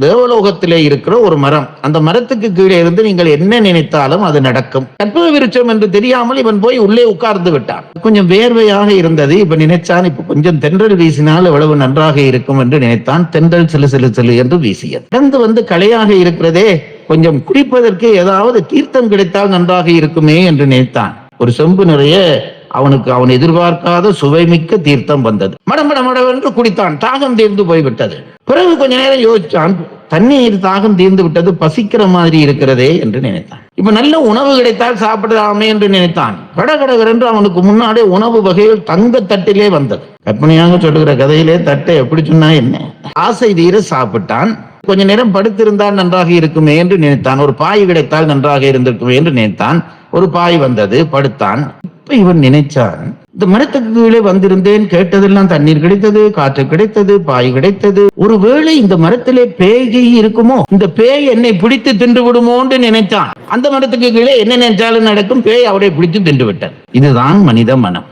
தேவலோகத்திலே இருக்கிற ஒரு மரம். அந்த மரத்துக்கு கீழே இருந்து நீங்கள் என்ன நினைத்தாலும் அது நடக்கும். கற்பக விருட்சம் என்று தெரியாமல் இவன் போய் உள்ளே உட்கார்ந்து விட்டான். கொஞ்சம் வேர்வையாக இருந்தது. இப்ப நினைச்சான், இப்ப கொஞ்சம் தென்றல் வீசினால் எவ்வளவு நன்றாக இருக்கும் என்று நினைத்தான். தென்றல் சிலு சிலு சிலு என்று வீசியது. கடந்து வந்து களையாக இருக்கிறதே, கொஞ்சம் குடிப்பதற்கு ஏதாவது தீர்த்தம் கிடைத்தால் நன்றாக இருக்குமே என்று நினைத்தான். ஒரு செம்பு நிறைய அவன் எதிர்பார்க்காத சுவைமிக்க தீர்த்தம் வந்தது. மடமடமடவென்று குடித்தான். தாகம் தீர்ந்து போய்விட்டது. பிறகு கொஞ்ச நேரம் யோசிச்சான், தண்ணீர் தாகம் தீர்ந்து விட்டது, பசிக்கிற மாதிரி இருக்கிறதே என்று நினைத்தான். இப்ப நல்ல உணவு கிடைத்தால் சாப்பிடலாமே என்று நினைத்தான். கடகடகரென்று அவனுக்கு முன்னாடி உணவு வகையில் தங்க தட்டிலே வந்தது. கற்பனையாக சொல்லுகிற கதையிலே தட்டை எப்படி சொன்னா என்ன, ஆசை தீர சாப்பிட்டான். கொஞ்ச நேரம் படுத்திருந்தால் நன்றாக இருக்குமே என்று நினைத்தான். ஒரு பாய் கிடைத்தால் நன்றாக இருந்திருக்குமே என்று நினைத்தான். ஒரு பாய் வந்தது, படுத்தான். இப்ப இவன் நினைச்சான், இந்த மரத்துக்கு கீழே வந்திருந்தேன், கேட்டதெல்லாம் தண்ணீர் கிடைத்தது, காற்று கிடைத்தது, பாய் கிடைத்தது. ஒருவேளை இந்த மரத்திலே பேய் இருக்குமோ, இந்த பேய் என்னை பிடித்து தின்று விடுமோன்னு நினைச்சான். அந்த மரத்துக்கு கீழே என்ன நினைச்சாலும் நடக்கும், பேய் அவரை பிடித்து தின்று விட்டார். இதுதான் மனித மனம்.